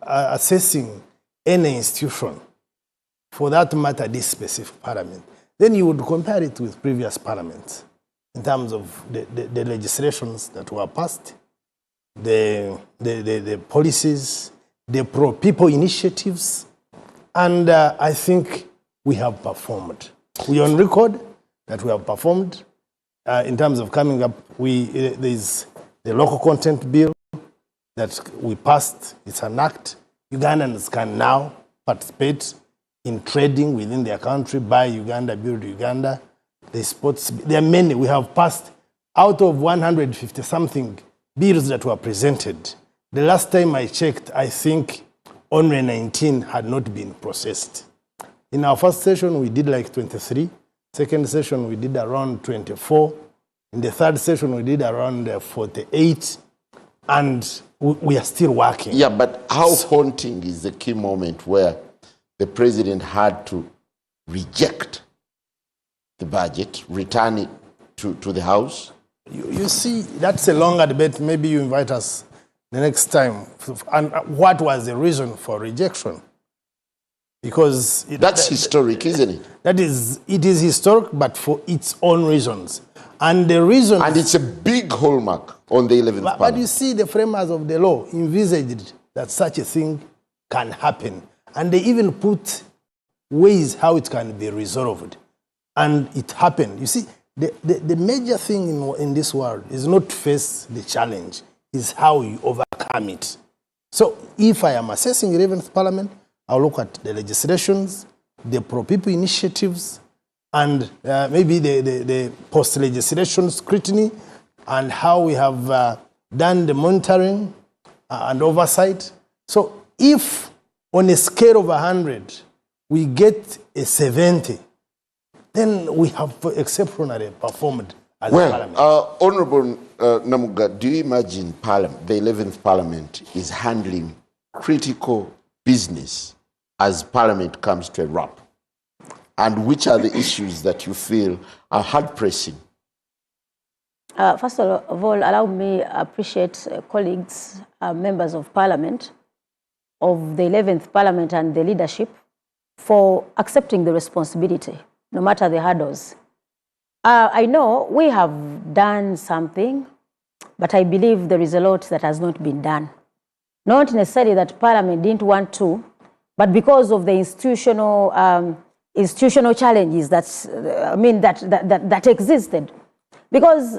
assessing any institution, for that matter, this specific parliament, then you would compare it with previous parliaments in terms of the legislations that were passed, the policies, the pro-people initiatives, and I think we have performed. We are on record that we have performed in terms of coming up. There's the local content bill that we passed. It's an act. Ugandans can now participate in trading within their country, buy Uganda, build Uganda. There are many. We have passed out of 150-something bills that were presented. The last time I checked, I think only 19 had not been processed. In our first session, we did like 23. Second session, we did around 24. In the third session, we did around 48. And we are still working. Yeah, but how haunting is the key moment where the president had to reject the budget, return it to the House? You see, that's a longer debate. Maybe you invite us the next time. And what was the reason for rejection? Because that's historic, isn't it? It is historic, but for its own reasons. And the reason... And it's a big hallmark on the 11th Parliament. But you see, the framers of the law envisaged that such a thing can happen. And they even put ways how it can be resolved. And it happened. You see, the major thing in this world is not to face the challenge, is how you overcome it. So if I am assessing the 11th Parliament, I'll look at the legislations, the pro-people initiatives, and maybe the post-legislation scrutiny, and how we have done the monitoring and oversight. So if on a scale of 100, we get a 70, then we have exceptionally performed as a parliament. Honorable Namuga, do you imagine the 11th Parliament is handling critical business as Parliament comes to a wrap? And which are the issues that you feel are hard-pressing? First of all, allow me to appreciate colleagues, members of Parliament, of the 11th Parliament and the leadership for accepting the responsibility, no matter the hurdles. I know we have done something, but I believe there is a lot that has not been done. Not necessarily that Parliament didn't want to, but because of the institutional challenges that existed. Because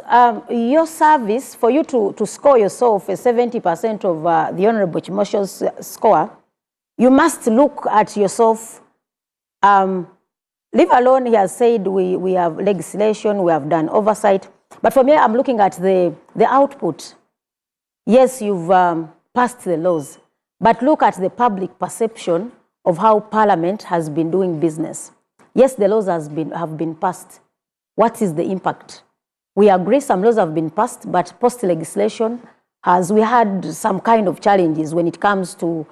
your service, for you to score yourself a 70% of the Honorable Chimosho's score, you must look at yourself. Leave alone, he has said we have legislation, we have done oversight. But for me, I'm looking at the output. Yes, you've passed the laws, but look at the public perception of how Parliament has been doing business. Yes, the laws have been passed. What is the impact? We agree some laws have been passed, but post-legislation we had some kind of challenges when it comes to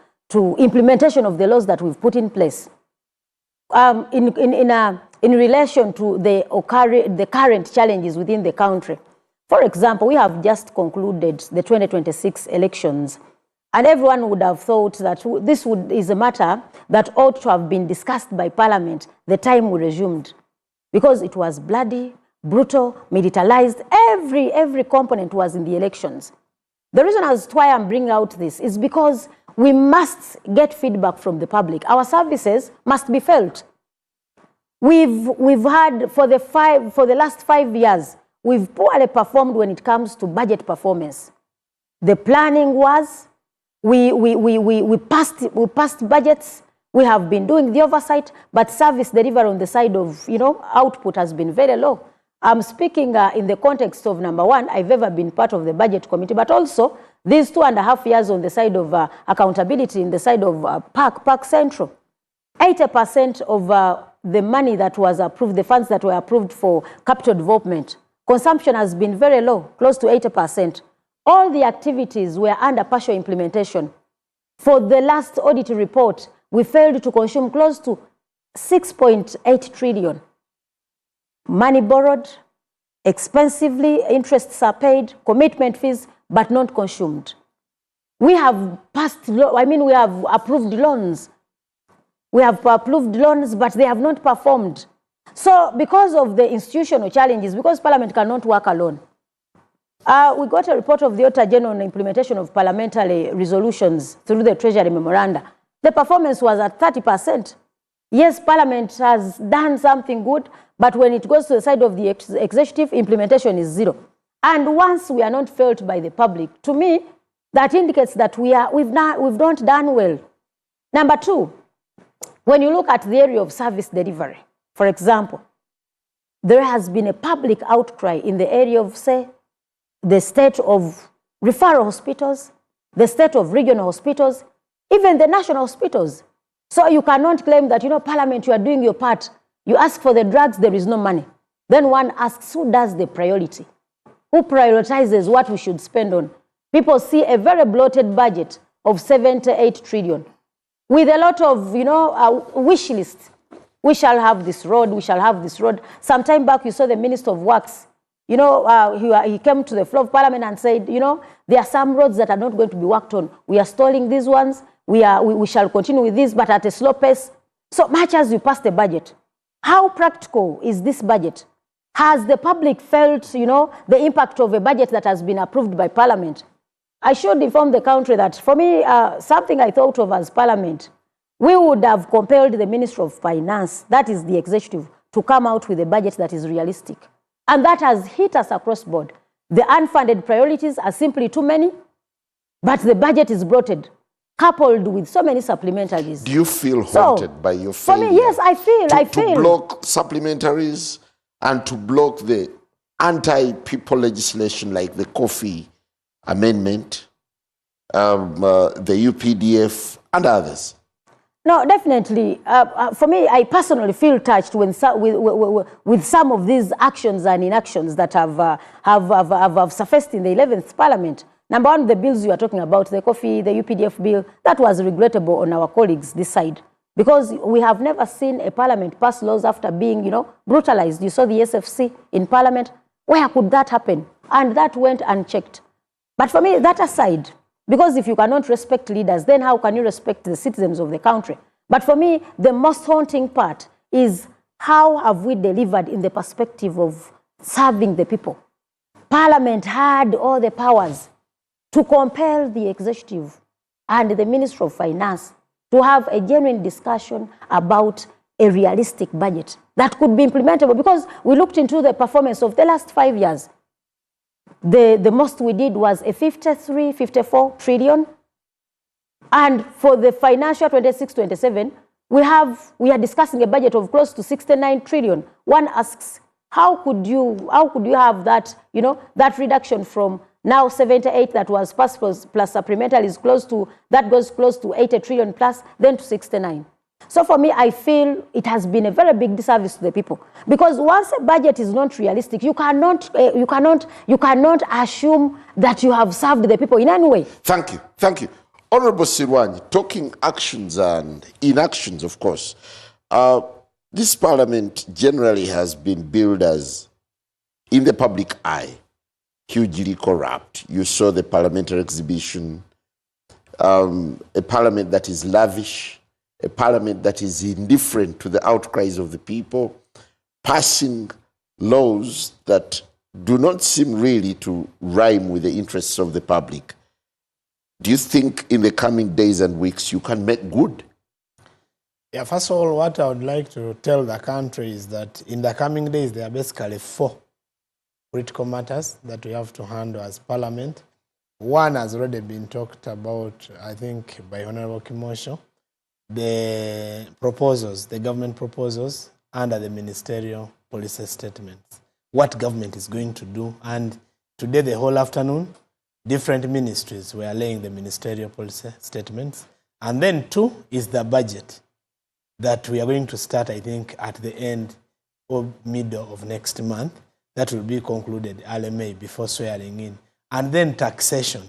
implementation of the laws that we've put in place. In relation to the current challenges within the country. For example, we have just concluded the 2026 elections, and everyone would have thought that this is a matter that ought to have been discussed by Parliament the time we resumed, because it was bloody, brutal, militarized. Every component was in the elections. The reason as to why I'm bringing out this is because we must get feedback from the public. Our services must be felt. We've had for the last 5 years, we've poorly performed when it comes to budget performance. The planning was we passed budgets. We have been doing the oversight, but service delivery on the side of output has been very low. I'm speaking in the context of number one, I've ever been part of the budget committee, but also these 2.5 years on the side of accountability, in the side of Park Central. 80% of the money that was approved, the funds that were approved for capital development, consumption has been very low, close to 80%. All the activities were under partial implementation. For the last audit report, we failed to consume close to 6.8 trillion. Money borrowed, expensively, interests are paid, commitment fees, but not consumed. We have passed, we have approved loans. We have approved loans, but they have not performed. So because of the institutional challenges, because Parliament cannot work alone, we got a report of the Auditor General on the implementation of parliamentary resolutions through the Treasury Memoranda. The performance was at 30%. Yes, Parliament has done something good, but when it goes to the side of the executive, implementation is zero. And once we are not felt by the public, to me, that indicates that we've not done well. Number two, when you look at the area of service delivery, for example, there has been a public outcry in the area of, say, the state of referral hospitals, the state of regional hospitals, even the national hospitals. So you cannot claim that, Parliament, you are doing your part. You ask for the drugs, there is no money. Then one asks, who does the priority? Who prioritizes what we should spend on? People see a very bloated budget of 7 to 8 trillion with a lot of, wish lists. We shall have this road, we shall have this road. Some time back, you saw the Minister of Works. He came to the floor of Parliament and said, there are some roads that are not going to be worked on. We are stalling these ones. We shall continue with this, but at a slow pace. So much as you pass the budget, how practical is this budget? Has the public felt, the impact of a budget that has been approved by Parliament? I should inform the country that, for me, something I thought of as Parliament, we would have compelled the Minister of Finance, that is the executive, to come out with a budget that is realistic. And that has hit us across board. The unfunded priorities are simply too many, but the budget is bloated, coupled with so many supplementaries. Do you feel haunted by your failure? For me, yes, I feel. To block supplementaries and to block the anti-people legislation like the coffee amendment, the UPDF, and others? No, definitely. For me, I personally feel touched with some of these actions and inactions that have surfaced in the 11th Parliament. Number one, the bills you are talking about, the coffee, the UPDF bill, that was regrettable on our colleagues this side. Because we have never seen a Parliament pass laws after being, brutalized. You saw the SFC in Parliament. Where could that happen? And that went unchecked. But for me, that aside, because if you cannot respect leaders, then how can you respect the citizens of the country? But for me, the most haunting part is how have we delivered in the perspective of serving the people? Parliament had all the powers to compel the executive and the Minister of Finance to have a genuine discussion about a realistic budget that could be implementable, because we looked into the performance of the last 5 years. The most we did was a 53, 54 trillion. And for the financial 26-27, we are discussing a budget of close to 69 trillion. One asks, how could you have that, that reduction from now 78 that was passed plus supplemental goes close to 80 trillion plus, then to 69. So for me, I feel it has been a very big disservice to the people, because once a budget is not realistic, you cannot assume that you have served the people in any way. Thank you. Honorable Sirwanyi, talking actions and inactions, of course. This Parliament generally has been billed as, in the public eye, hugely corrupt. You saw the parliamentary exhibition, a Parliament that is lavish, a Parliament that is indifferent to the outcries of the people, passing laws that do not seem really to rhyme with the interests of the public. Do you think in the coming days and weeks you can make good? Yeah, first of all, what I would like to tell the country is that in the coming days, there are basically 4 critical matters that we have to handle as Parliament. One has already been talked about, I think, by Honorable Kimosho. The proposals, the government proposals under the ministerial policy statements, what government is going to do. And today, the whole afternoon, different ministries were laying the ministerial policy statements. And then 2 is the budget that we are going to start, I think, at the end or middle of next month. That will be concluded early May before swearing in. And then taxation,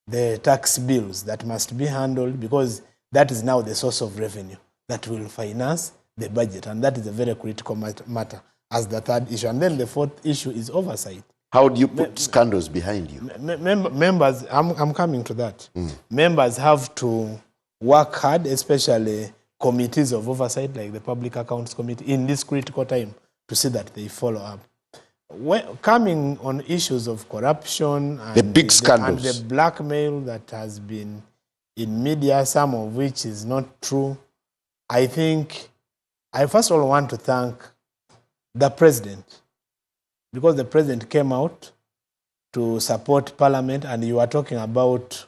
the tax bills that must be handled, because that is now the source of revenue that will finance the budget. And that is a very critical matter as the 3rd issue. And then the 4th issue is oversight. How do you put scandals behind you? Members, I'm coming to that. Members have to work hard, especially committees of oversight like the Public Accounts Committee in this critical time to see that they follow up. Coming on issues of corruption and the big scandals and the blackmail that has been in media, some of which is not true, I think I first of all want to thank the president, because the president came out to support Parliament, and you are talking about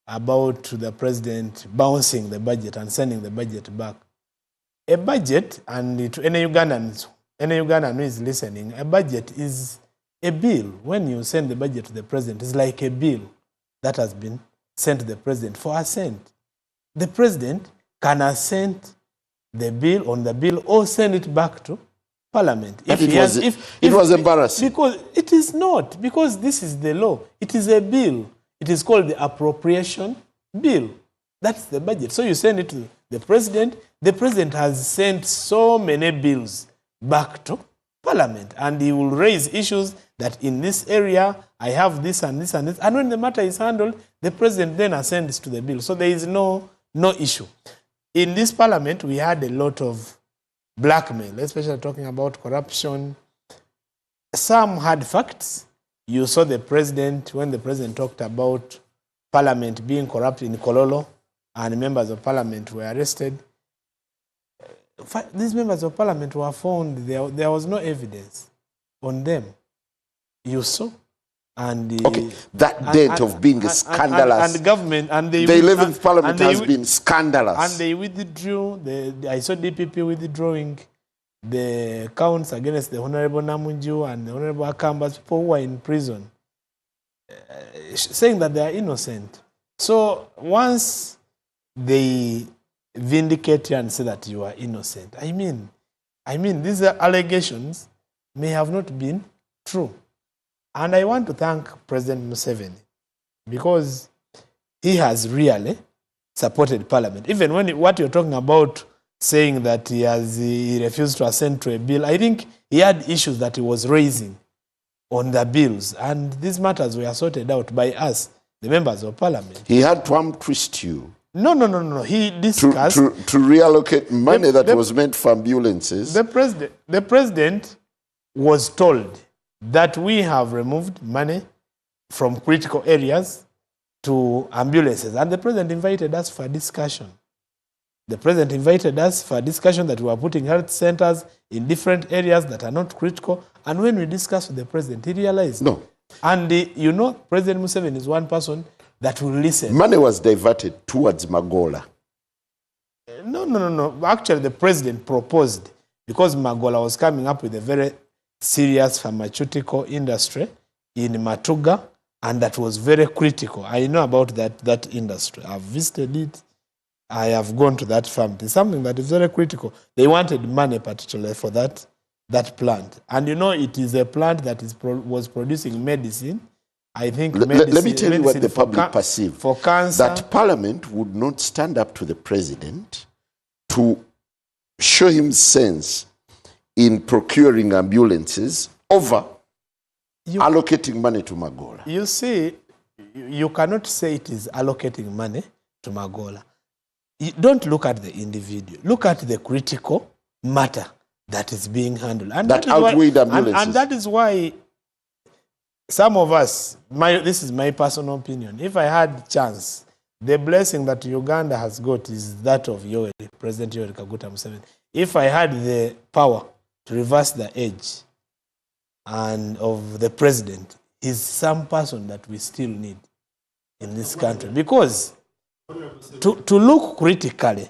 the president bouncing the budget and sending the budget back. A budget, and to any Ugandan who is listening, a budget is a bill. When you send the budget to the president, it's like a bill that has been sent to the president for assent. The president can assent the bill on the bill or send it back to Parliament. It was embarrassing. Because it is not, because this is the law. It is a bill. It is called the appropriation bill. That's the budget. So you send it to the president. The president has sent so many bills back to Parliament, and he will raise issues that in this area I have this and this and this. And when the matter is handled, the president then assents to the bill. So there is no issue. In this Parliament, we had a lot of blackmail, especially talking about corruption. Some had facts. You saw the president, when the president talked about Parliament being corrupt in Kololo, and members of Parliament were arrested. These members of Parliament were found, there was no evidence on them. You saw. And that date of being scandalous. And government, and the 11th Parliament has been scandalous. And they withdrew, I saw DPP withdrawing the counts against the Honorable Namunju and the Honorable Akambas, people who are in prison, saying that they are innocent. So once they vindicate you and say that you are innocent, I mean, these allegations may have not been true. And I want to thank President Museveni, because he has really supported Parliament. Even when what you're talking about, saying that he refused to assent to a bill, I think he had issues that he was raising on the bills. And these matters were sorted out by us, the members of Parliament. He had to twist you. No. He discussed to reallocate money that was meant for ambulances. The president was told that we have removed money from critical areas to ambulances. And the president invited us for a discussion. The president invited us for a discussion that we are putting health centers in different areas that are not critical. And when we discussed with the president, he realized. No. And President Museveni is one person that will listen. Money was diverted towards Magola. No. Actually, the president proposed, because Magola was coming up with a very serious pharmaceutical industry in Matuga, and that was very critical. I know about that industry. I've visited it. I have gone to that farm. It's something that is very critical. They wanted money particularly for that plant. And it is a plant that was producing medicine. I think let me tell you what the public perceive. For cancer. That Parliament would not stand up to the president to show him sense in procuring ambulances over allocating money to Magola. You see, you cannot say it is allocating money to Magola. You don't look at the individual. Look at the critical matter that is being handled. And that outweighed ambulances. And that is why some of us, this is my personal opinion, if I had chance, the blessing that Uganda has got is that of President Yoweri Kaguta Museveni. If I had the power to reverse the age and of the president, is some person that we still need in this country. Because to look critically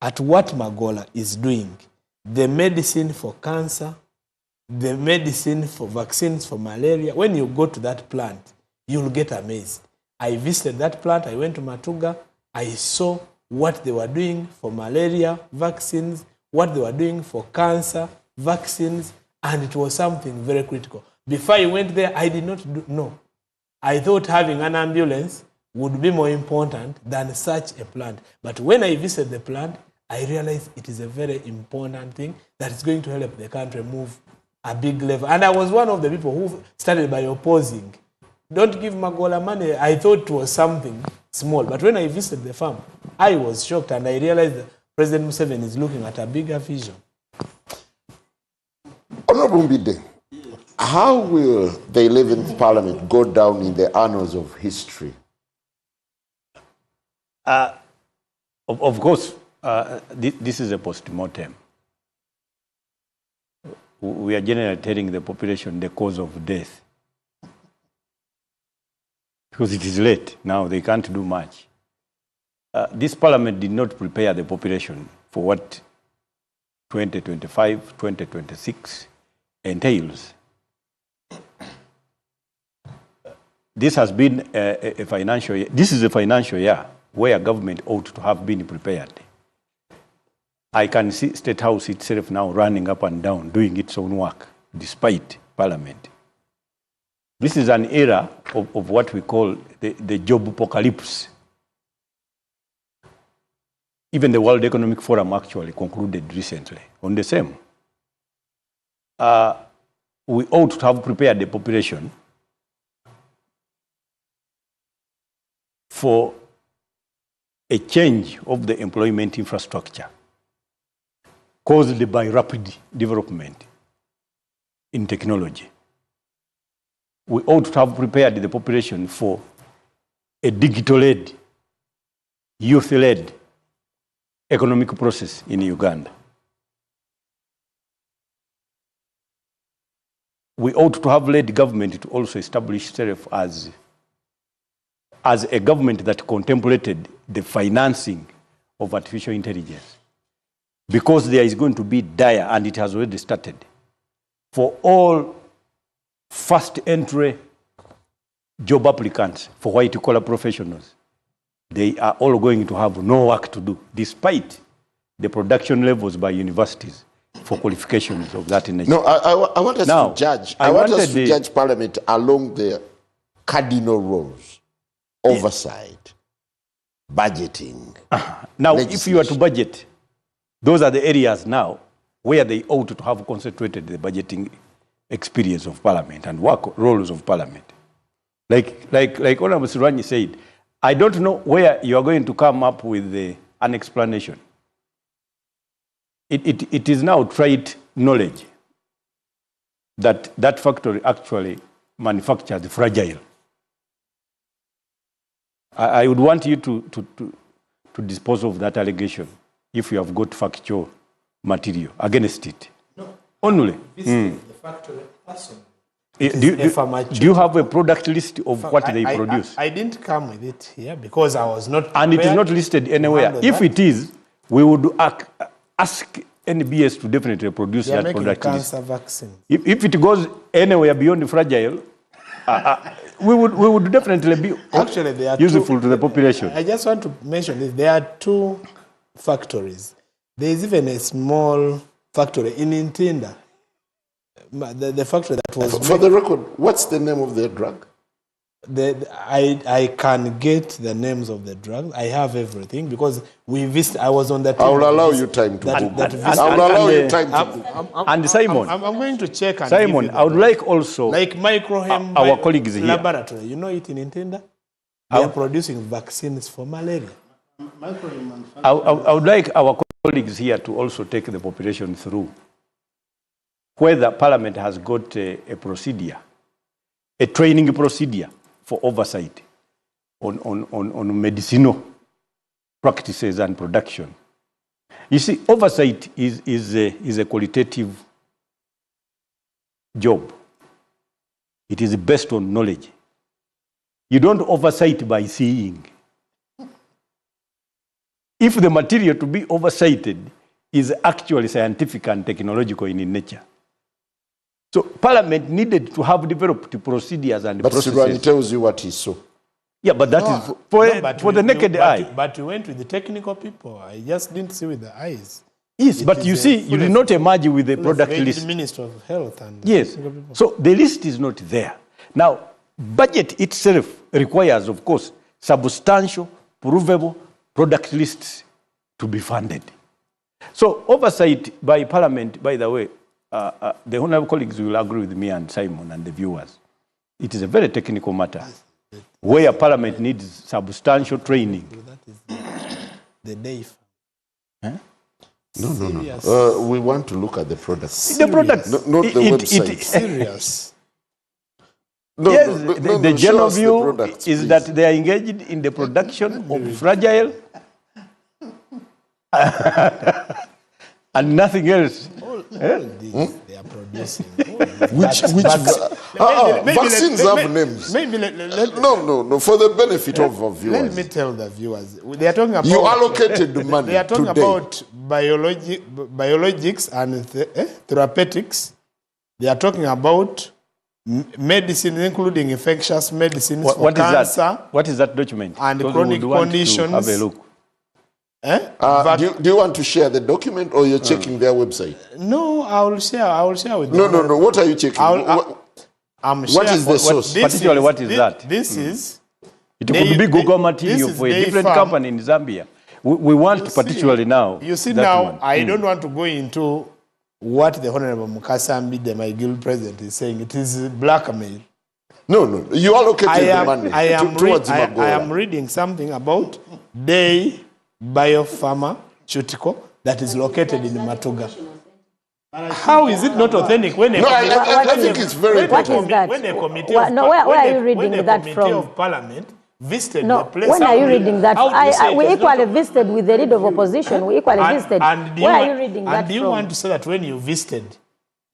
at what Magola is doing, the medicine for cancer, the medicine for vaccines for malaria, when you go to that plant, you'll get amazed. I visited that plant, I went to Matuga, I saw what they were doing for malaria vaccines, what they were doing for cancer vaccines, and it was something very critical. Before I went there, I did not know. I thought having an ambulance would be more important than such a plant. But when I visited the plant, I realized it is a very important thing that is going to help the country move a big level. And I was one of the people who started by opposing. Don't give Magola money. I thought it was something small. But when I visited the farm, I was shocked and I realized that President Museveni is looking at a bigger vision. Honorable Mbide, how will the 11th Parliament go down in the annals of history? Of course, this is a post-mortem. We are generally telling the population the cause of death. Because it is late now, they can't do much. This parliament did not prepare the population for what 2025, 2026 entails. This has been a financial year. This is a financial year where government ought to have been prepared. I can see State House itself now running up and down, doing its own work, despite Parliament. This is an era of what we call the job apocalypse. Even the World Economic Forum actually concluded recently on the same. We ought to have prepared the population for a change of the employment infrastructure caused by rapid development in technology. We ought to have prepared the population for a digital-led, youth-led economic process in Uganda. We ought to have led government to also establish itself as a government that contemplated the financing of artificial intelligence. Because there is going to be dire, and it has already started, for all first entry job applicants for white-collar professionals. They are all going to have no work to do, despite the production levels by universities for qualifications of that nature. No, I want us Now, to judge. I want us to judge Parliament along the cardinal roles: oversight, budgeting. Now, if you are to budget, those are the areas now where they ought to have concentrated the budgeting experience of Parliament and work roles of Parliament. Like Honorable Surani said, I don't know where you are going to come up with an explanation. It is now trite knowledge that that factory actually manufactures fragile. I would want you to dispose of that allegation if you have got factual material against it. No. Only. The factory person. Do you have a product list of what they produce? I didn't come with it here because I was not prepared. And it is not listed anywhere. If it is, we would ask NBS to definitely produce that product list. Cancer vaccine. If it goes anywhere beyond the fragile, we would definitely be actually they are useful to the population. I just want to mention this. There are two factories. There is even a small factory in Intinda. The factory that was... For the record, what's the name of the drug? I can get the names of the drugs. I have everything because we visited. I was on that. I will allow you time to Google. I will allow you time to Google. And Simon, I'm going to check. And Simon, I would like also like microhem our colleagues here. Laboratory. You know it in Intenda. They are producing vaccines for malaria. I would like our colleagues here to also take the population through whether Parliament has got a procedure, a training procedure for oversight on medicinal practices and production. You see, oversight is a qualitative job. It is based on knowledge. You don't oversight by seeing. If the material to be oversighted is actually scientific and technological in nature. So Parliament needed to have developed procedures and processes. But Sirani tells you what he saw. Yeah, but that is for the naked eye. But you went with the technical people. I just didn't see with the eyes. Yes, but you see, you did not emerge with a product list. The Minister of Health and yes. So the list is not there. Now, budget itself requires, of course, substantial, provable product lists to be funded. So oversight by Parliament, by the way, the honorable colleagues will agree with me and Simon and the viewers. It is a very technical matter where Parliament needs substantial training. That is the day. No. We want to look at the products. The products. Not the website. Serious. The general view is that they are engaged in the production of fragile and nothing else. They are producing. Vaccines have names. No. For the benefit of our viewers. Let me tell the viewers. They are talking about. You allocated the money. They are talking today. about biologics and therapeutics. They are talking about medicine, including infectious medicines for cancer. What is that document? And chronic conditions. Have a look. Do you want to share the document or you're checking their website? No, I will share with them. No. What are you checking? What is the source? Particularly, what is that? This is... It could be Google material for a different company in Zambia. We want particularly now. You see now, I don't want to go into what the Honorable Mukasambi, my guild president, is saying. It is blackmail. No. You allocated the money towards Magola. I am reading something about Day Biopharmaceutical that is located in Matuga. How is it not authentic when I think it's very important. What is that? Where are you reading that from? Of Parliament visited the place. When are you reading that? We equally visited with the leader of opposition. We equally visited. Where are you reading that from? And do you want to say that when you visited,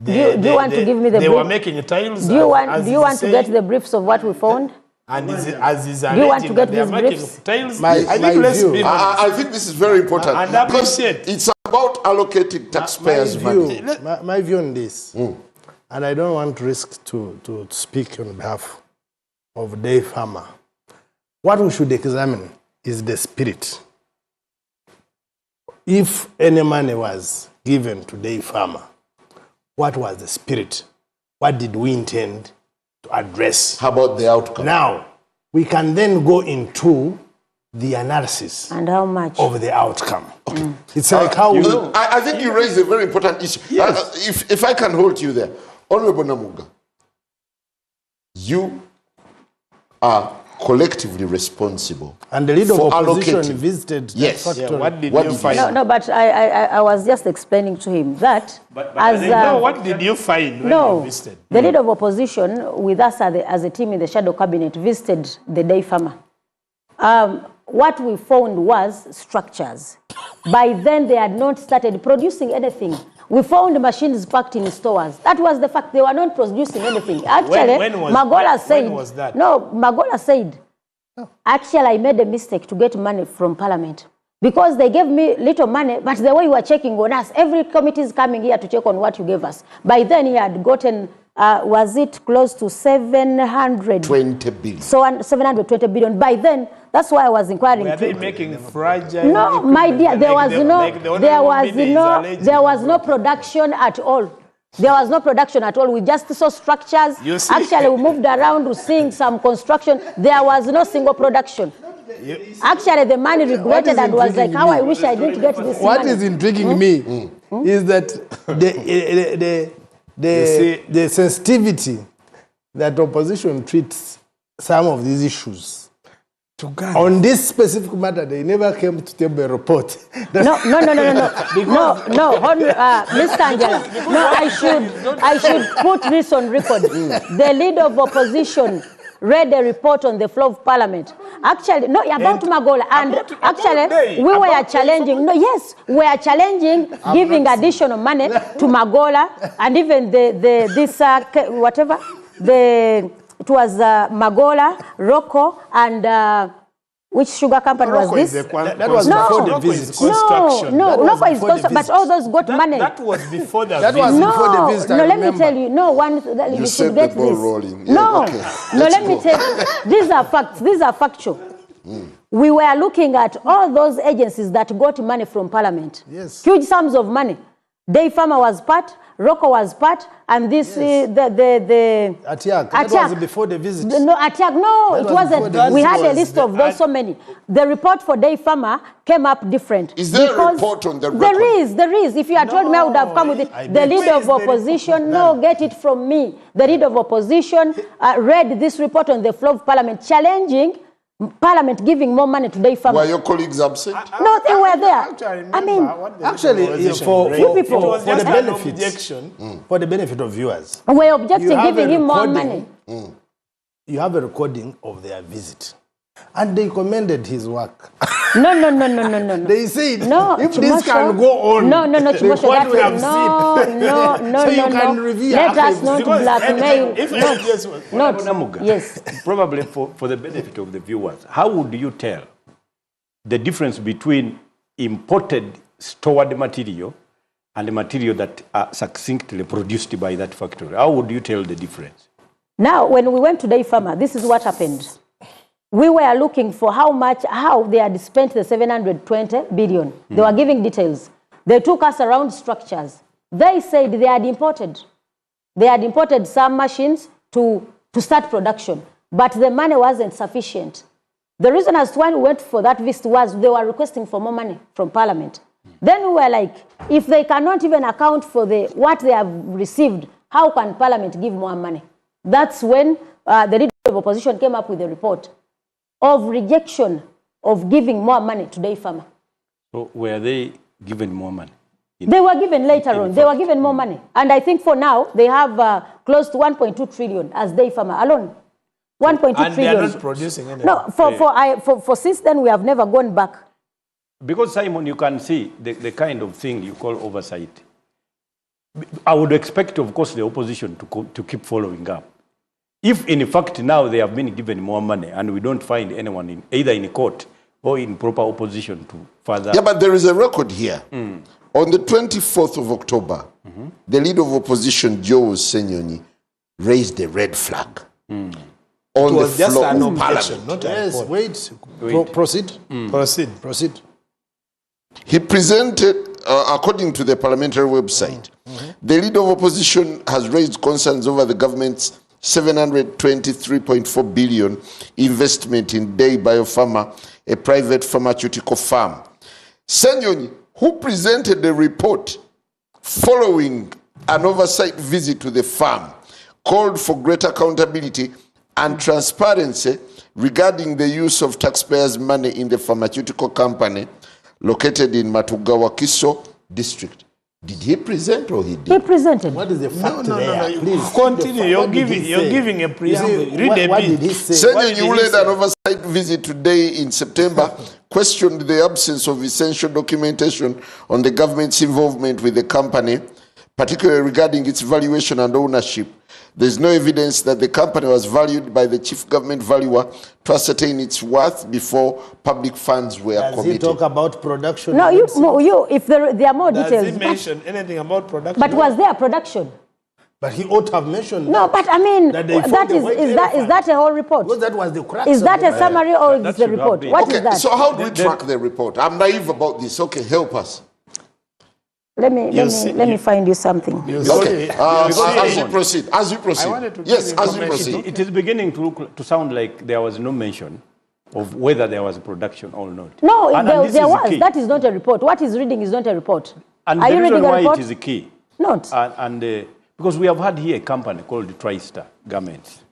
do you want to give me the brief? They were making tiles. Do you want to get the briefs of what we found? And do you want to get these briefs? I think this is very important. And appreciate. It's about allocating taxpayers' money. My view on this, and I don't want to risk to speak on behalf of Day Farmer. What we should examine is the spirit. If any money was given to Day Farmer, what was the spirit? What did we intend to address? How about the outcome? Now, we can then go into the analysis and how much of the outcome. Okay. It's like how we... I think you raised a very important issue. Yes. If I can hold you there. Honorable Namuga, you are collectively responsible. And the leader of opposition visited. Yes. That factory. What did you find? No, but I was just explaining to him that what did you find when you visited? The leader of opposition with us as a team in the shadow cabinet visited the Day Farmer. What we found was structures. By then, they had not started producing anything. We found machines packed in stores. That was the fact. They were not producing anything. Actually, Magola said... When was that? No, Magola said, actually, I made a mistake to get money from Parliament. Because they gave me little money, but the way you were checking on us, every committee is coming here to check on what you gave us. By then, he had gotten... was it close to 720 billion? So 720 billion. By then, that's why I was inquiring. Were they making fragile? No, my dear, there was no production at all. There was no production at all. We just saw structures. Actually, we moved around to seeing some construction. There was no single production. Actually, the man regretted and was like, how I wish I didn't get this money. What is intriguing me is that the sensitivity that opposition treats some of these issues. On this specific matter, they never came to table a report. No, Mr. Angela. No, I should put this on record. The leader of opposition read a report on the floor of Parliament. Actually, no, about Magola. And actually, we were challenging, we were challenging giving additional money to Magola and even it was Magola, Rocco, and which sugar company Rocco was this? That was before the visit. Construction. Rocco is construction, but all those got money. That was before the visit. Before the visit. No, let me tell you. You should get this. Rolling. Yeah, let me tell you. These are facts. These are factual. We were looking at all those agencies that got money from Parliament. Yes. Huge sums of money. Day Farmer was part, Rocco was part, and this the Atiak. That was before the visit. No, Atiak. No, it wasn't. We had a list of those so many. The report for Day Farmer came up different. Is there a report on the record? There is. If you had told me, I would have come with it. The leader of opposition, no, get it from me. The leader of opposition read this report on the floor of Parliament, challenging Parliament giving more money to Day Farmer. Were your colleagues absent? No, they were there. I mean, actually, for the benefit, for the benefit of viewers, we're objecting giving him more money. You have a recording of their visit, and they commended his work. No. They said, no, if Chimosho, this can go on, no, Chimosho, what we have no, so you can review. Let us not blackmail. Yes. Probably for the benefit of the viewers, how would you tell the difference between imported stored material and the material that are succinctly produced by that factory? How would you tell the difference? Now, when we went to Day Farmer, this is what happened. We were looking for how they had spent the 720 billion. They were giving details. They took us around structures. They said they had imported. They had imported some machines to start production, but the money wasn't sufficient. The reason as to why we went for that visit was they were requesting for more money from Parliament. Then we were like, if they cannot even account for what they have received, how can Parliament give more money? That's when the leader of opposition came up with a report of rejection of giving more money to Day Farmer. So were they given more money? They were given later on. They were given more money. And I think for now, they have close to 1.2 trillion as Day Farmer alone. 1.2 trillion. And they are not producing anything. No, for since then, we have never gone back. Because, Simon, you can see the kind of thing you call oversight. I would expect, of course, the opposition to keep following up. If, in fact, now they have been given more money and we don't find anyone either in court or in proper opposition to further... Yeah, but there is a record here. On the 24th of October, the leader of opposition, Joe Senyonyi, raised the red flag on the floor of Parliament. Not yes, wait. Proceed. Proceed. He presented, according to the parliamentary website, the leader of opposition has raised concerns over the government's 723.4 billion investment in Day Biopharma, a private pharmaceutical firm. Senyonyi, who presented the report following an oversight visit to the firm, called for greater accountability and transparency regarding the use of taxpayers' money in the pharmaceutical company located in Matugawakiso district. Did he present or he did? He presented. What is the fact there? Please continue. You're giving a preamble. Read a what bit. did he say? Senyonyi, who led an oversight visit today in September, questioned the absence of essential documentation on the government's involvement with the company, particularly regarding its valuation and ownership. There is no evidence that the company was valued by the chief government valuer to ascertain its worth before public funds were Does committed. he talk about production? No, if there are more details. Does he mention anything about production? But was there production? But he ought to have mentioned. No, but I mean, that is that a whole report? Because that was the crux. Is that a summary or is That the should report? not be. What is Okay, that? so how do we track the report? I'm naive about this. Okay, help us. Let me find you something. Okay, as you proceed. I wanted to Yes, give you as you information. proceed. It is beginning to sound like there was no mention of whether there was production or not. No, And this there is was. key. That is not a report. What is reading is not a report. And Are the you reason reading a why report? it is key, Not. because we have had here a company called TriStar Garments,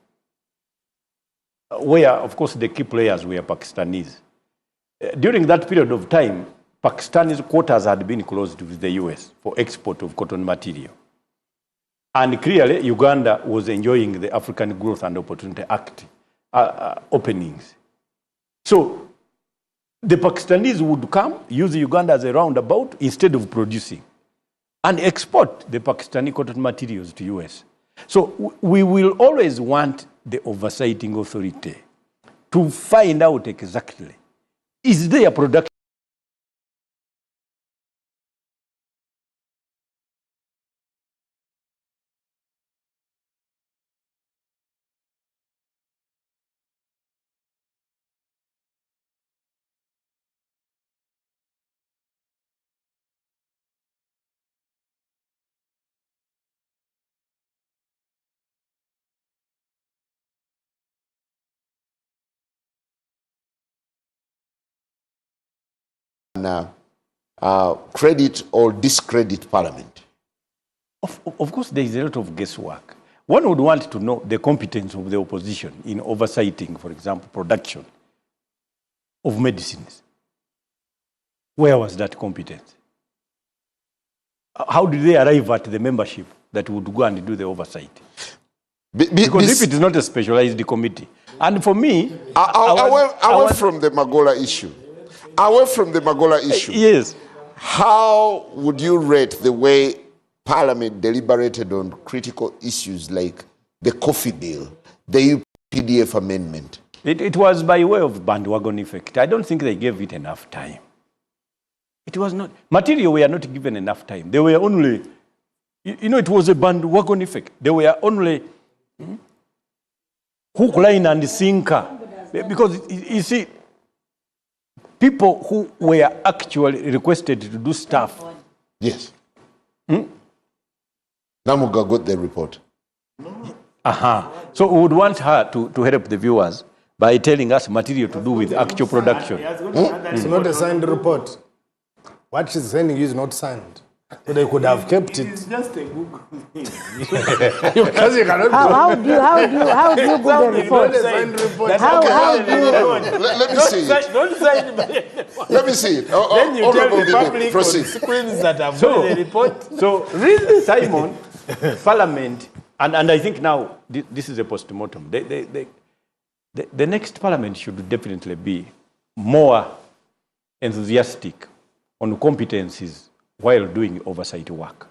where, of course, the key players were Pakistanis. During that period of time, Pakistan's quotas had been closed with the US for export of cotton material. And clearly, Uganda was enjoying the African Growth and Opportunity Act openings. So the Pakistanis would come, use Uganda as a roundabout instead of producing, and export the Pakistani cotton materials to US. So we will always want the oversighting authority to find out exactly, is there production credit or discredit Parliament? Of course, there is a lot of guesswork. One would want to know the competence of the opposition in oversighting, for example, production of medicines. Where was that competence? How did they arrive at the membership that would go and do the oversight? Because if it is not a specialized committee, and for me, away from the Magola issue, yes, how would you rate the way Parliament deliberated on critical issues like the coffee bill, the UPDF amendment? It was by way of bandwagon effect. I don't think they gave it enough time. It was not material. We are not given enough time. They were only, it was a bandwagon effect. They were only hook, line, and sinker. Because, you see, people who were actually requested to do stuff. Yes. Namuga got the report. So we would want her to help the viewers by telling us material to do with actual production. It's not a signed report. What she's sending you is not signed. So they could have kept it. It's just a Google thing. Because you cannot How do you Google report? How do you? Let me see it. Don't sign by Let me see it. Then you tell the public on proceed. screens that have got the report. So, really, Simon, Parliament, and I think now this is a post-mortem. The next Parliament should definitely be more enthusiastic on competencies while doing oversight work.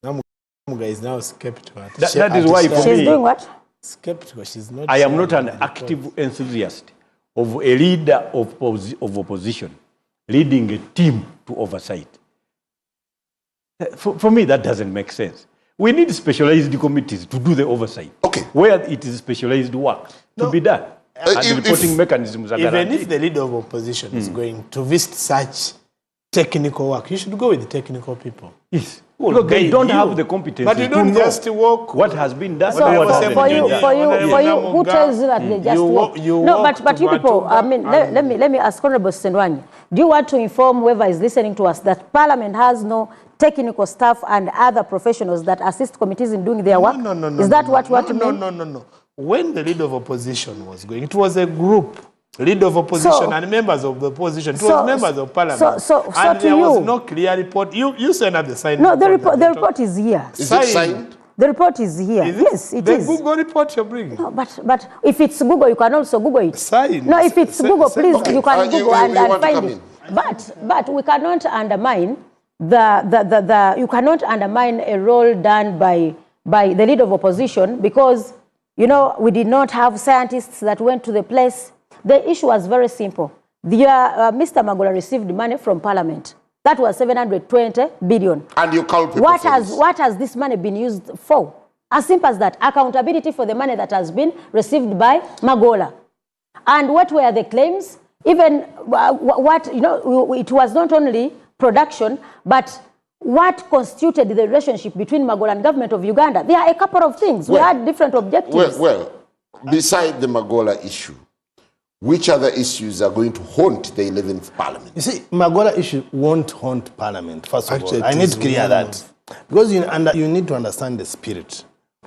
Namuga is now skeptical. That is why, for She's me, doing what? Skeptical. She's not. I am not signing an the active enthusiast of a leader of opposition leading a team to oversight. For me, that doesn't make sense. We need specialized committees to do the oversight. Okay. Where it is specialized work to be done. And reporting mechanisms are Even guaranteed. if the leader of opposition is going to visit such technical work, you should go with the technical people. Yes. Will Look, they guide don't you. have the competence But you to don't know just walk. what has been done. So and what hasn't for been you, done. for you, who tells you that they just walk? No, but you people, I mean, let me ask Honorable Sendwanyi, do you want to inform whoever is listening to us that Parliament has no technical staff and other professionals that assist committees in doing their work? No. Is that what you want to mean? No. When the leader of opposition was going, it was a group. Leader of opposition and members of the opposition. It was members of Parliament. And there was no clear report. You sent out the signed No, report. the report is here. Is it signed? The report is here. Yes, it is. The Google report you're bringing. No, but if it's Google, you can also Google it. Signed. No, if it's Google, please, Okay. you can Google and want to find come it. in? But we cannot undermine you cannot undermine a role done by the leader of opposition because, we did not have scientists that went to the place. The issue was very simple. Mr. Magola received money from Parliament. That was 720 billion. And you call people What for has this money been used for? As simple as that. Accountability for the money that has been received by Magola. And what were the claims? Even it was not only production, but what constituted the relationship between Magola and government of Uganda? There are a couple of things. We had different objectives. Well, beside the Magola issue, which other issues are going to haunt the 11th Parliament? You see, Magola issue won't haunt Parliament, first of Actually, all. I it need is to clear one that. Because you need to understand the spirit.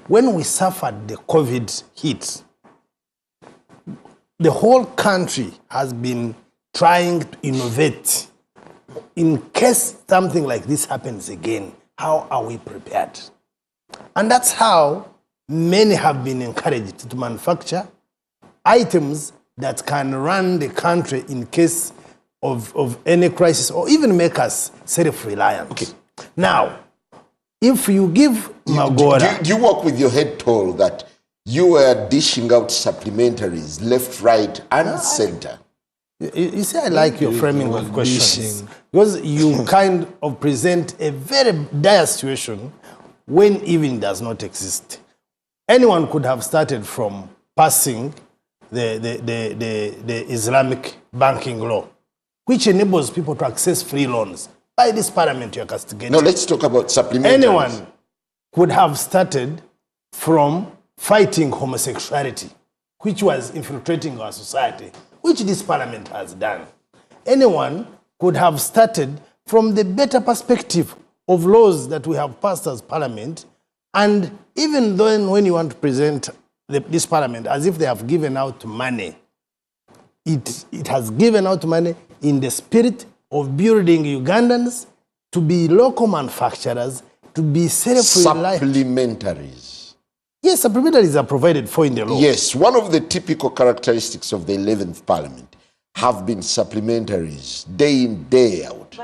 When we suffered the COVID hit, the whole country has been trying to innovate. In case something like this happens again, how are we prepared? And that's how many have been encouraged to manufacture items that can run the country in case of any crisis or even make us self-reliant. Okay. Now, if you give Magola... Do you work with your head told that you were dishing out supplementaries left, right, and center? You see, I like your framing of questions. Because you kind of present a very dire situation when even does not exist. Anyone could have started from passing the Islamic banking law, which enables people to access free loans. By this parliament, you're castigating. No, let's talk about supplementaries. Anyone could have started from fighting homosexuality, which was infiltrating our society, which this parliament has done. Anyone could have started from the better perspective of laws that we have passed as parliament. And even then, when you want to present this parliament as if they have given out money, it has given out money in the spirit of building Ugandans to be local manufacturers, to be self-reliant. Supplementaries. Yes, supplementaries are provided for in the law. Yes, one of the typical characteristics of the 11th Parliament have been supplementaries, day in, day out.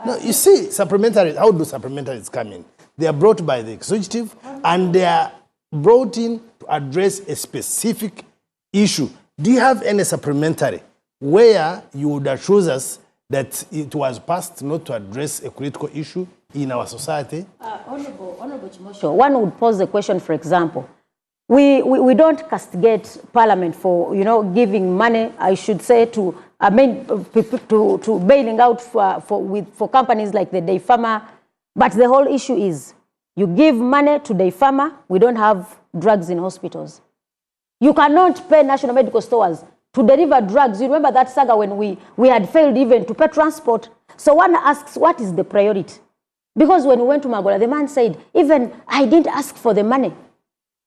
No, you see, supplementaries, how do supplementaries come in? They are brought by the executive and they are brought in to address a specific issue. Do you have any supplementary where you would assure us that it was passed not to address a critical issue in our society? Honorable Chimosho, one would pose the question, for example, we don't castigate Parliament for, giving money, I should say, to bailing out for companies like the Day Farmer. But the whole issue is, you give money to Day Farmer, we don't have drugs in hospitals. You cannot pay national medical stores to deliver drugs. You remember that saga when we had failed even to pay transport. So one asks, what is the priority? Because when we went to Magola, the man said, even I didn't ask for the money.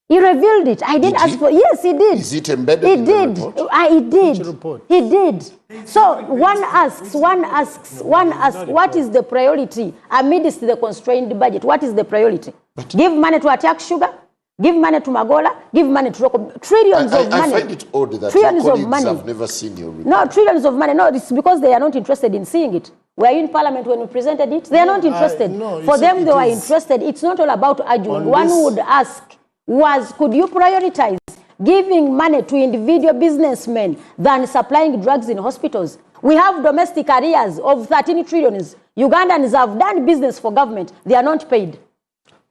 He revealed it. I didn't ask for. Yes, he did. Is it embedded in the report? He did. Which report? He did. So one asks, what is the priority amidst the constrained budget? What is the priority? Give money to attack sugar, give money to Magola, give money to Roko. Trillions of money. I find it odd that trillions your of colleagues money. have never seen your report. No, trillions of money. No, it's because they are not interested in seeing it. Were you in Parliament when we presented it? They are not interested. No, For them, they were interested. It's not all about arguing. One would ask, could you prioritize giving money to individual businessmen than supplying drugs in hospitals? We have domestic arrears of 13 trillion. Ugandans have done business for government. They are not paid.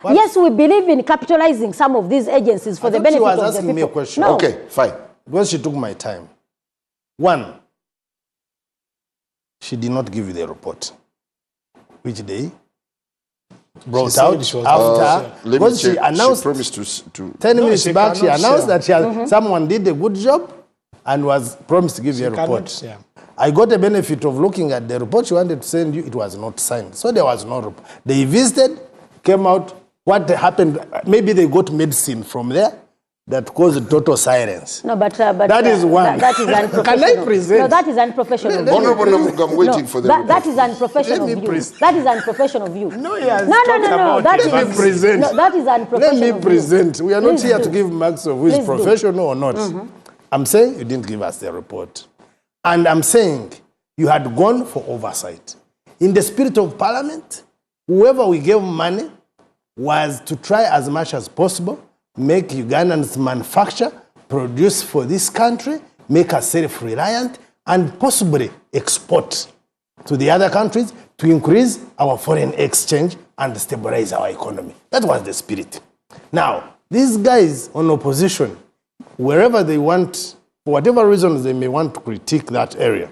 What? Yes, we believe in capitalizing some of these agencies for the benefit of the people. She was asking me a question. No. Okay, fine. Because she took my time. One, she did not give you the report. Which day? Brought out after, because she announced, she promised to 10 minutes back, she announced that someone did a good job and was promised to give you a report. I got the benefit of looking at the report she wanted to send you. It was not signed. So there was no report. They visited, came out. What happened, maybe they got medicine from there that caused total silence. No, but that is one. That is unprofessional. Can I present? No, that is unprofessional. Honorable, I'm waiting for the report. That is unprofessional view. That is unprofessional view. No, yes. No. That is present. No, that is unprofessional. Let me present. We are not here to give marks of who is professional or not. I'm saying you didn't give us the report. And I'm saying you had gone for oversight. In the spirit of Parliament, whoever we gave money was to try as much as possible, make Ugandans manufacture, produce for this country, make us self-reliant, and possibly export to the other countries to increase our foreign exchange and stabilize our economy. That was the spirit. Now, these guys on opposition, wherever they want, for whatever reasons they may want to critique that area,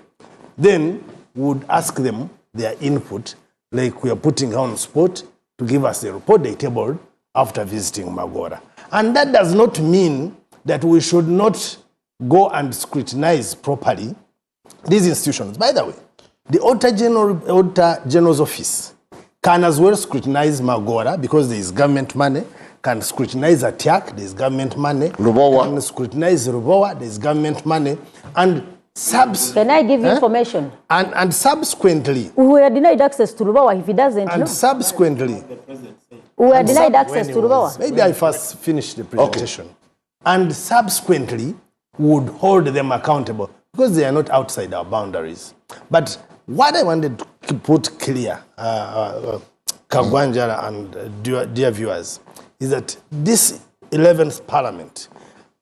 then would ask them their input, like we are putting on spot, to give us the report they tabled after visiting Magora. And that does not mean that we should not go and scrutinize properly these institutions. By the way, the Auditor General's Office can as well scrutinize Magora because there is government money, can scrutinize Atiak, there is government money, Rubowa. Can scrutinize Rubowa, there is government money, and Can I give information? And subsequently... We are denied access to Rubawa if he doesn't. And subsequently... We are denied access to Rubawa. Maybe I first finished the presentation. Okay. And subsequently would hold them accountable because they are not outside our boundaries. But what I wanted to put clear, Kagwanjara and dear viewers, is that this 11th Parliament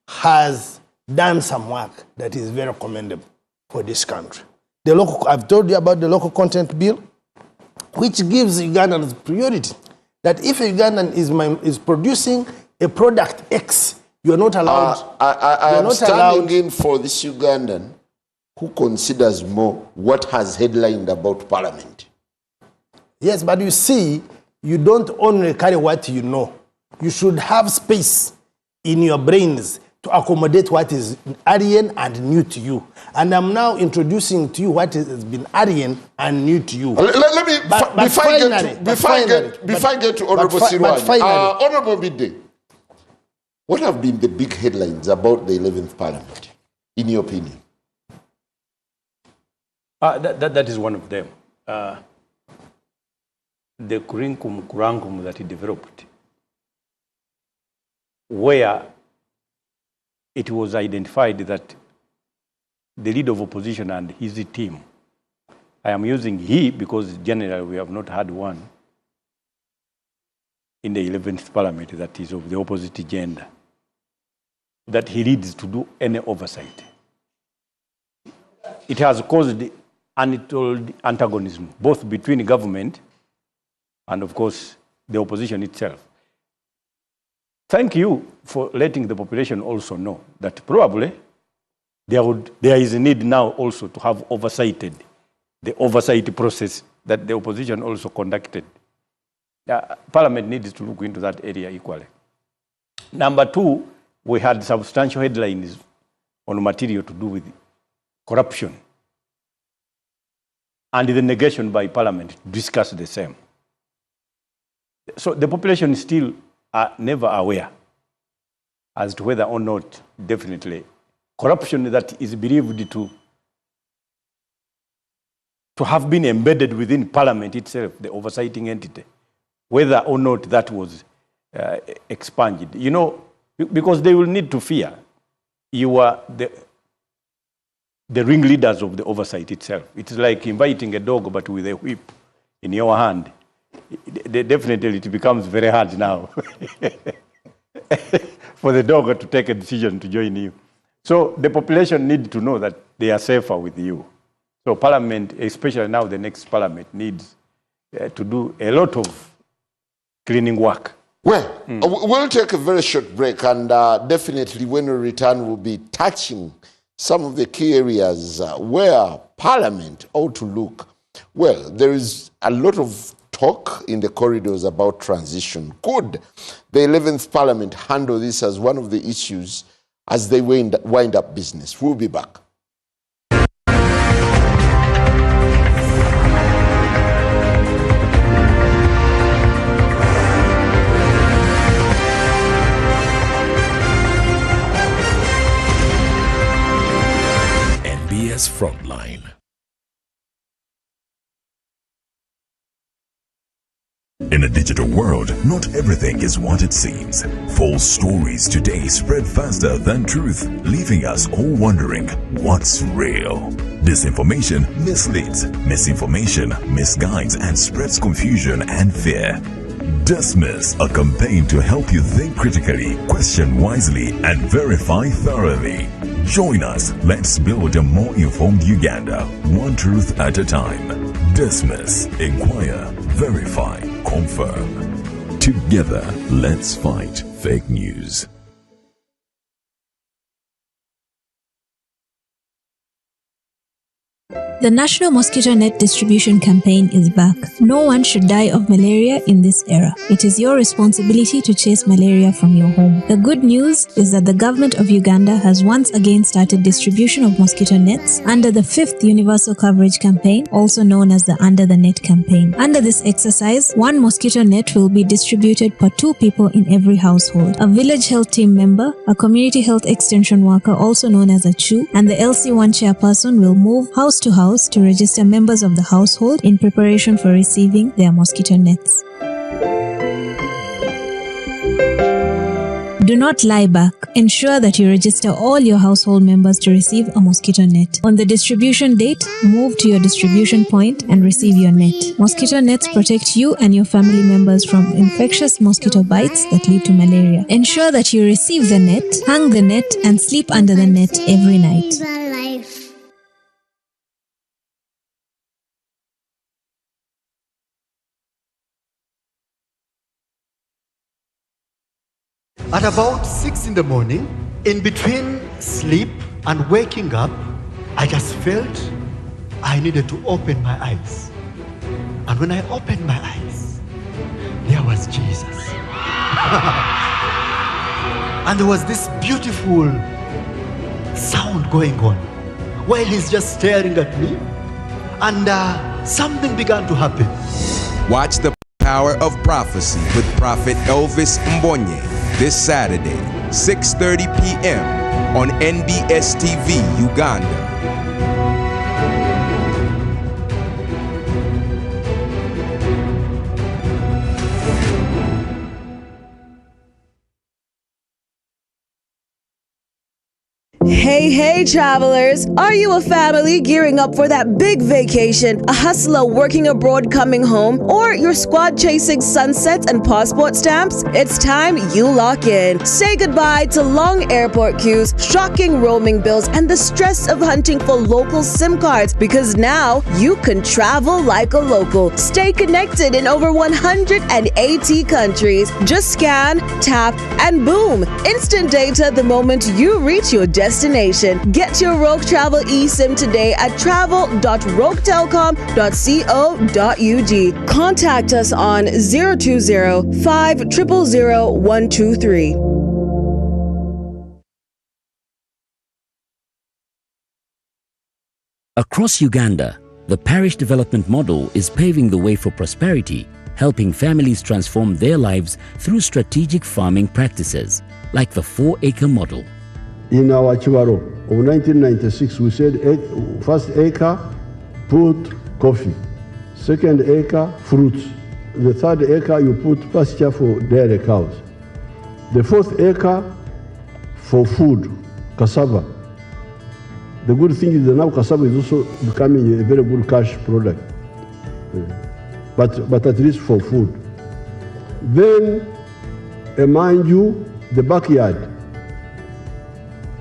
has done some work that is very commendable for this country. I've told you about the local content bill, which gives Ugandans priority. That if a Ugandan is producing a product X, you are not allowed. I am standing in for this Ugandan who considers more what has headlined about Parliament. Yes, but you see, you don't only carry what you know. You should have space in your brains to accommodate what is Aryan and new to you. And I'm now introducing to you what has been Aryan and new to you. Let me, before I get to Honorable Sirwan, Honorable Midday, what have been the big headlines about the 11th Parliament, in your opinion? That is one of them. The curriculum that he developed, where it was identified that the leader of opposition and his team, I am using he because generally we have not had one in the 11th Parliament that is of the opposite gender, that he needs to do any oversight. It has caused untold antagonism, both between government and, of course, the opposition itself. Thank you for letting the population also know that probably there is a need now also to have oversighted the oversight process that the opposition also conducted. Parliament needs to look into that area equally. Number two, we had substantial headlines on material to do with corruption and the negation by Parliament to discuss the same. So the population still are never aware as to whether or not definitely corruption that is believed to have been embedded within Parliament itself, the oversighting entity, whether or not that was expunged. You know, because they will need to fear you are the ringleaders of the oversight itself. It's like inviting a dog but with a whip in your hand. Definitely it becomes very hard now for the dog to take a decision to join you. So the population need to know that they are safer with you. So Parliament, especially now the next Parliament, needs to do a lot of cleaning work. Well, we'll take a very short break, and definitely when we return, we'll be touching some of the key areas where Parliament ought to look. Well, there is a lot of talk in the corridors about transition. Could the 11th Parliament handle this as one of the issues as they wind up business? We'll be back. NBS Frontline. In a digital world, not everything is what it seems. False stories today spread faster than truth, leaving us all wondering what's real. Disinformation misleads, misinformation misguides, and spreads confusion and fear. Dismiss, a campaign to help you think critically, question wisely, and verify thoroughly. Join us. Let's build a more informed Uganda, one truth at a time. Dismiss, inquire, verify, confirm. Together, let's fight fake news. The National Mosquito Net Distribution Campaign is back. No one should die of malaria in this era. It is your responsibility to chase malaria from your home. The good news is that the government of Uganda has once again started distribution of mosquito nets under the 5th Universal Coverage Campaign, also known as the Under the Net campaign. Under this exercise, one mosquito net will be distributed per 2 people in every household. A village health team member, a community health extension worker, also known as a CHU, and the LC1 chairperson will move house to house to register members of the household in preparation for receiving their mosquito nets. Do not lie back. Ensure that you register all your household members to receive a mosquito net. On the distribution date, move to your distribution point and receive your net. Mosquito nets protect you and your family members from infectious mosquito bites that lead to malaria. Ensure that you receive the net, hang the net, and sleep under the net every night. At about 6 in the morning, in between sleep and waking up, I just felt I needed to open my eyes. And when I opened my eyes, there was Jesus. And there was this beautiful sound going on while he's just staring at me. And something began to happen. Watch The Power of Prophecy with Prophet Elvis Mbonye this Saturday, 6:30 p.m. on NBS TV, Uganda. Hey travelers, are you a family gearing up for that big vacation, a hustler working abroad coming home, or your squad chasing sunsets and passport stamps? It's time you lock in. Say goodbye to long airport queues, shocking roaming bills, and the stress of hunting for local SIM cards, because now you can travel like a local. Stay connected in over 180 countries. Just scan, tap, and boom! Instant data the moment you reach your destination. Get your Rogue Travel eSIM today at travel.roguetelcom.co.ug. Contact us on 020-5000123. Across Uganda, the parish development model is paving the way for prosperity, helping families transform their lives through strategic farming practices, like the 4-acre model. In our Chibaro of 1996, we said first acre, put coffee. Second acre, fruits. The third acre, you put pasture for dairy cows. The fourth acre, for food, cassava. The good thing is that now cassava is also becoming a very good cash product. But at least for food. Then, mind you, the backyard.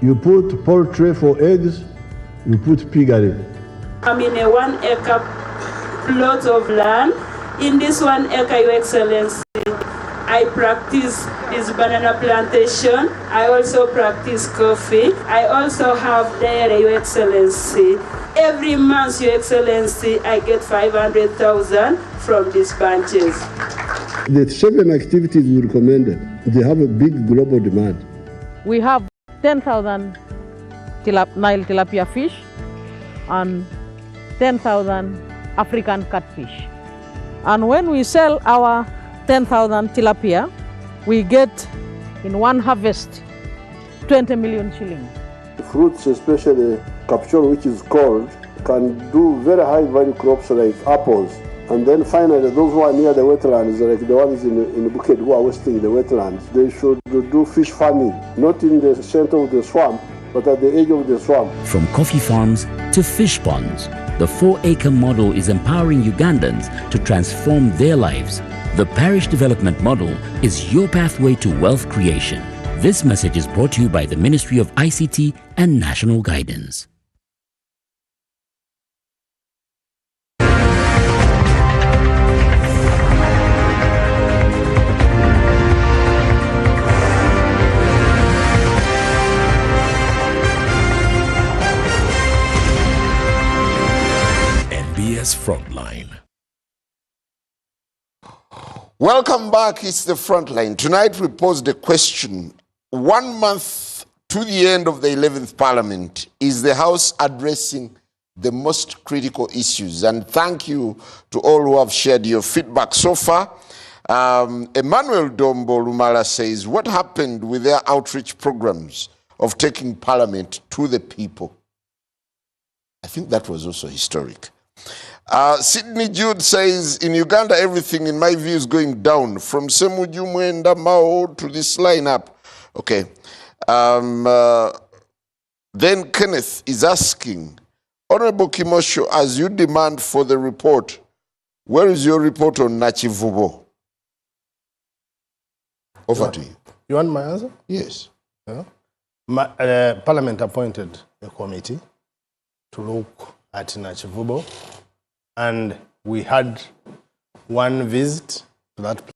You put poultry for eggs, you put piggery. I'm in a 1 acre plot of land. In this 1 acre, Your Excellency, I practice this banana plantation. I also practice coffee. I also have dairy, Your Excellency. Every month, Your Excellency, I get 500,000 from these bunches. The 7 activities we recommended, they have a big global demand. We have 10,000 Nile tilapia fish and 10,000 African catfish. And when we sell our 10,000 tilapia, we get in one harvest 20 million shillings. Fruits, especially capsule, which is cold, can do very high value crops like apples. And then finally, those who are near the wetlands, like the ones in Bukit who are wasting the wetlands, they should do fish farming, not in the center of the swamp, but at the edge of the swamp. From coffee farms to fish ponds, the 4-acre model is empowering Ugandans to transform their lives. The parish development model is your pathway to wealth creation. This message is brought to you by the Ministry of ICT and National Guidance. NBS Frontline. Welcome back. It's the Frontline. Tonight we posed a question. 1 month to the end of the 11th Parliament, is the House addressing the most critical issues? And thank you to all who have shared your feedback so far. Emmanuel Dombo Lumala says, what happened with their outreach programs of taking Parliament to the people? I think that was also historic. Sydney Jude says, in Uganda, everything, in my view, is going down, from Semuju Mwenda Mao to this lineup. Okay. Then Kenneth is asking, Honorable Kimosho, as you demand for the report, where is your report on Nachivubo? Over to you. You want my answer? Yes. Yeah. Parliament appointed a committee to look at Nachivubo, and we had one visit to that place.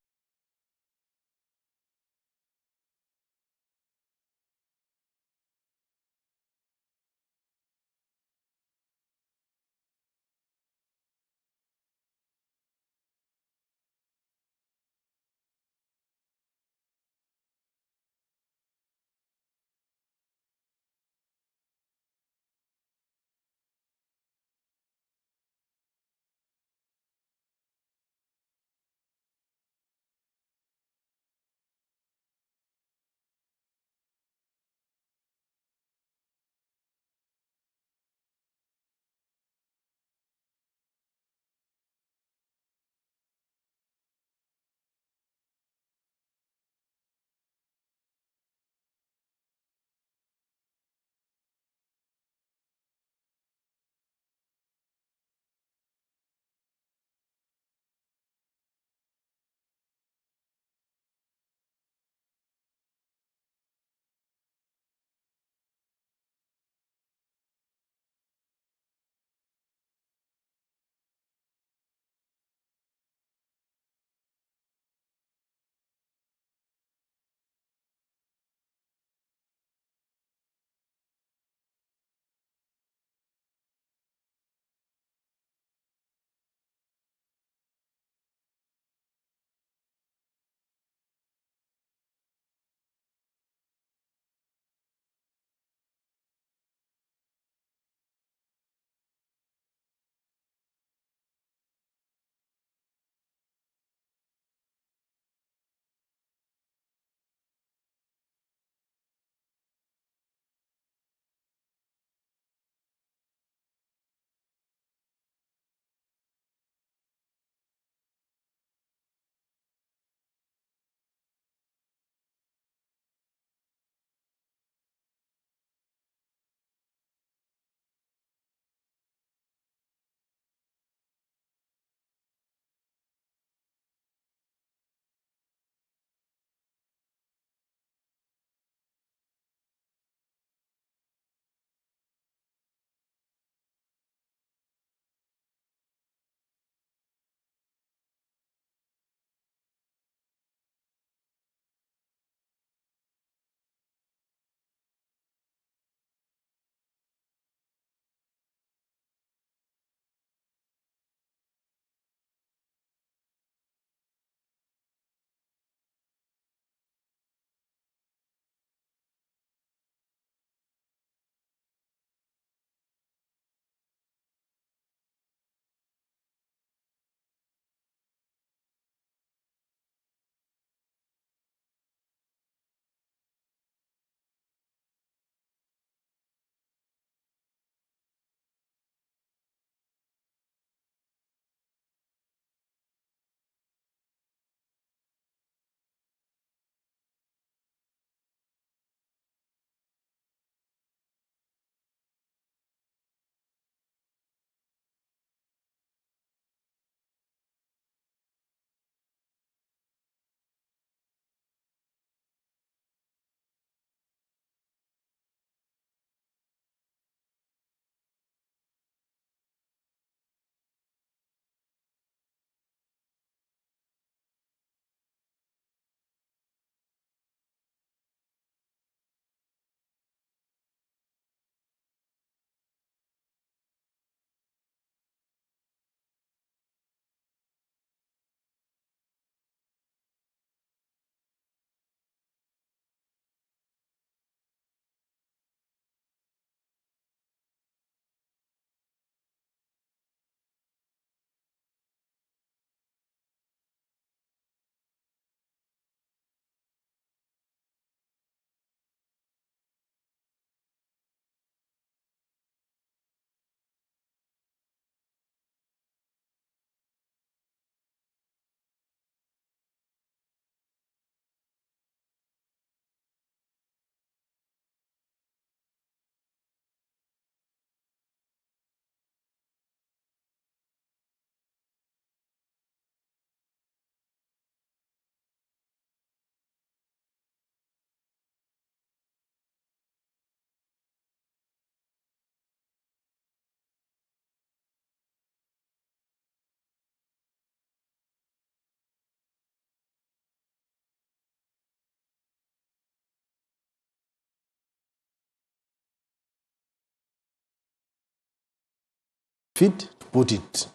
fit to put it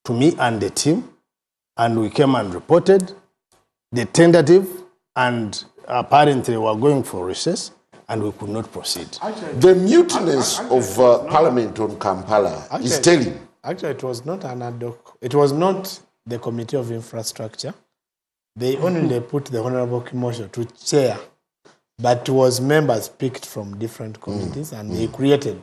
to me and the team, and we came and reported the tentative, and apparently we were going for recess, and we could not proceed. The mutiness of Parliament on Kampala is telling. Actually, it was not an ad hoc. It was not the Committee of Infrastructure. They only put the Honorable Kimosho to chair, but it was members picked from different committees, and they created.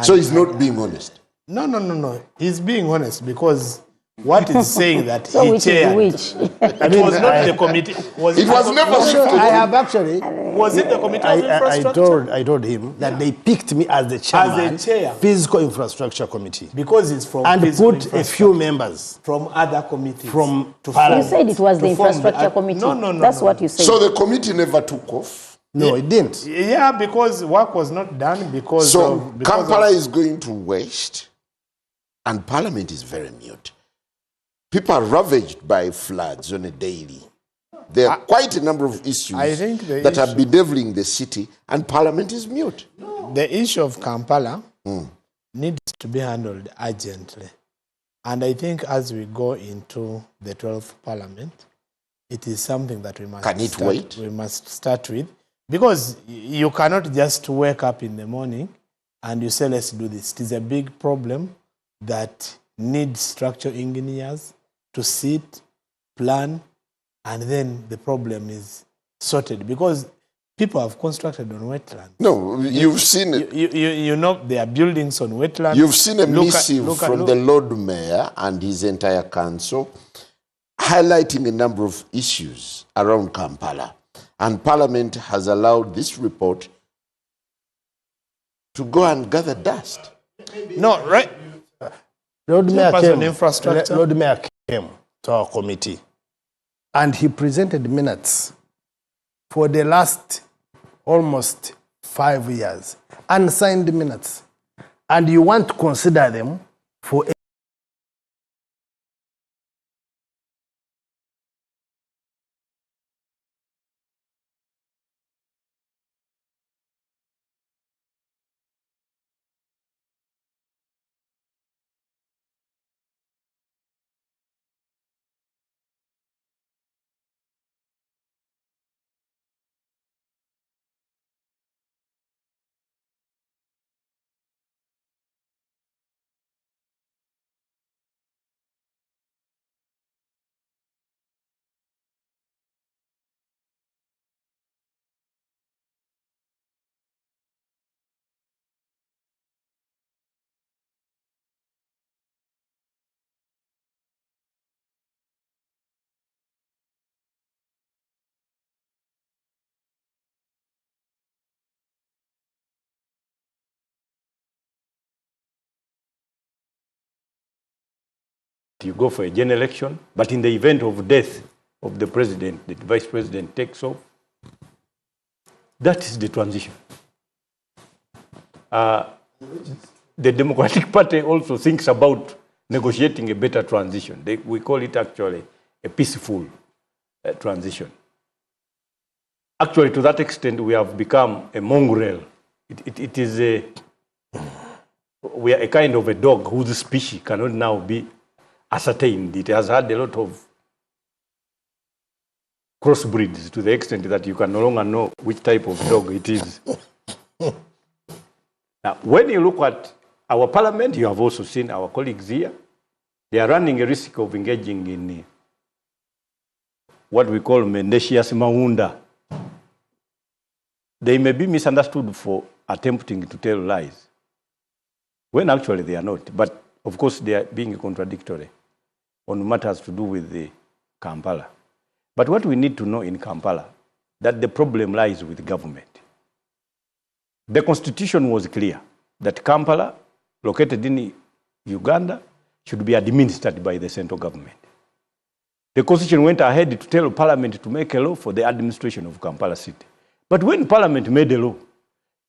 So he's not being honest? No. He's being honest because what is saying that So he which chaired. is which? It was not the committee. It was never shifted. I have actually. Was it the Committee of Infrastructure? I told him that they picked me as the chairman, chair. Physical Infrastructure Committee, Because it's from and physical put a few members from other committees. from You Parliament. said it was the To form the- infrastructure committee. No. That's what you said. So the committee never took off? No, it didn't. Yeah, because work was not done because So of... Kampala is going to waste, and Parliament is very mute. People are ravaged by floods on a daily. There are quite a number of issues I think the that are issue- bedeviling the city, and Parliament is mute. The issue of Kampala needs to be handled urgently. And I think as we go into the 12th Parliament, it is something that we must Can it wait? We must start with. Because you cannot just wake up in the morning and you say, let's do this. It is a big problem that needs structural engineers to sit, plan, and then the problem is sorted. Because people have constructed on wetlands. No, you've seen it. You know there are buildings on wetlands. You've seen a missive look from the Lord Mayor and his entire council highlighting a number of issues around Kampala. And Parliament has allowed this report to go and gather dust. No, right? Lord Mayor Lord Mayor came to our committee, and he presented minutes for the last almost 5 years, unsigned minutes, and you want to consider them for You go for a general election, but in the event of death of the president, the vice president takes off. That is the transition. The Democratic Party also thinks about negotiating a better transition. We call it actually a peaceful transition. Actually, to that extent, we have become a mongrel. It is we are a kind of a dog whose species cannot now be ascertained. It has had a lot of crossbreeds to the extent that you can no longer know which type of dog it is. Now, when you look at our parliament, you have also seen our colleagues here. They are running a risk of engaging in what we call mendacious maunda. They may be misunderstood for attempting to tell lies, when actually they are not. But of course, they are being contradictory on matters to do with the Kampala. But what we need to know in Kampala, that the problem lies with government. The constitution was clear that Kampala, located in Uganda, should be administered by the central government. The constitution went ahead to tell Parliament to make a law for the administration of Kampala city. But when Parliament made a law,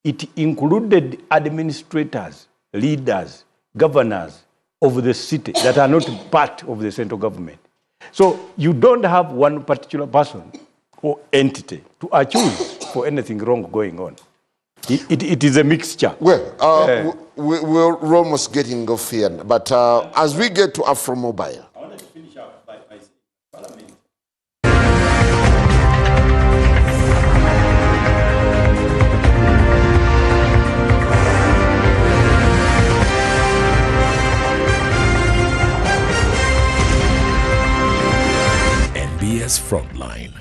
it included administrators, leaders, governors of the city that are not part of the central government. So you don't have one particular person or entity to accuse for anything wrong going on. It is a mixture. Well, we're almost getting off here, but as we get to Afromobile. I wanted to finish up by saying Parliament. NBS Frontline.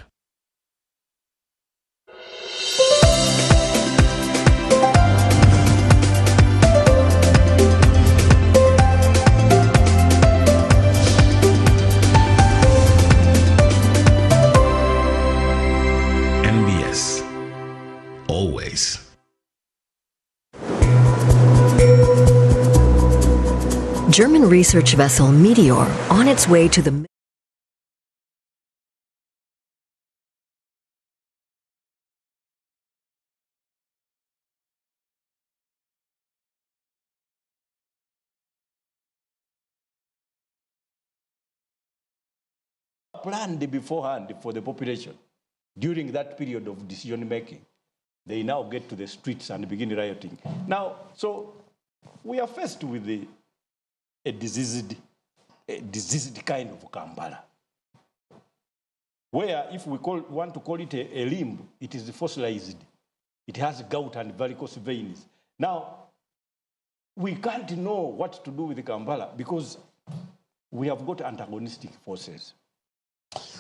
NBS. Always. German research vessel Meteor on its way to the planned beforehand for the population during that period of decision making. They now get to the streets and begin rioting. Now, so we are faced with a diseased kind of Kampala, where if we want to call it a limb, it is fossilized. It has gout and varicose veins. Now, we can't know what to do with Kampala because we have got antagonistic forces.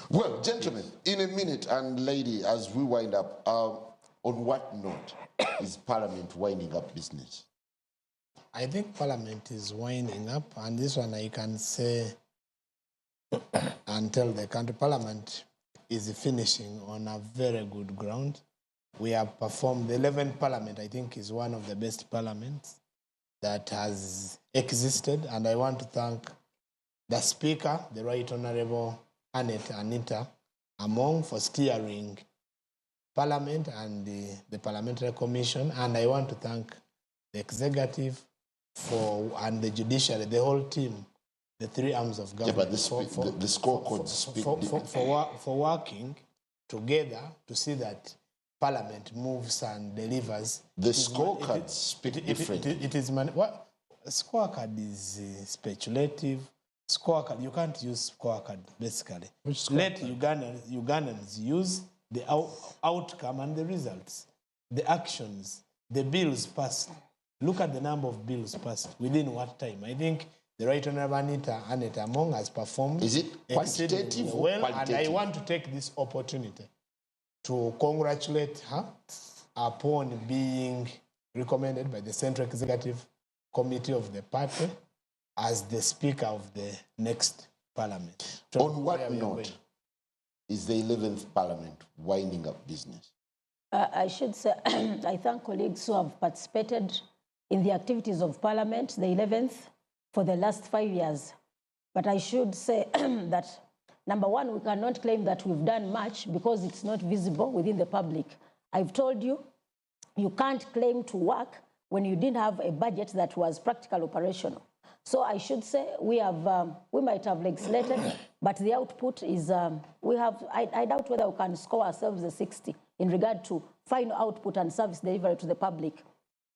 Well, gentlemen, in a minute, and lady, as we wind up, on what note is Parliament winding up business? I think Parliament is winding up, and this one I can say until the country Parliament is finishing on a very good ground. We have performed, the 11th Parliament, I think, is one of the best parliaments that has existed, and I want to thank the Speaker, the Right Honourable Anita Among, for steering Parliament and the Parliamentary Commission, and I want to thank the Executive and the Judiciary, the whole team, the three arms of government, the scorecards speak for working together to see that Parliament moves and delivers. The scorecards speak differently. It is what scorecard is speculative. Scorecard, you can't use scorecard, basically. Let Ugandans use the outcome and the results, the actions, the bills passed. Look at the number of bills passed within what time. I think the Right Honourable Anita Among has performed. Is it quantitative or well, qualitative? and I want to take this opportunity to congratulate her upon being recommended by the Central Executive Committee of the party as the Speaker of the next Parliament. On what note is the 11th Parliament winding up business? I should say, I thank colleagues who have participated in the activities of Parliament, the 11th, for the last 5 years. But I should say that, number one, we cannot claim that we've done much because it's not visible within the public. I've told you, you can't claim to work when you didn't have a budget that was practical operational. So I should say we might have legislated, but the output is, I doubt whether we can score ourselves a 60 in regard to final output and service delivery to the public.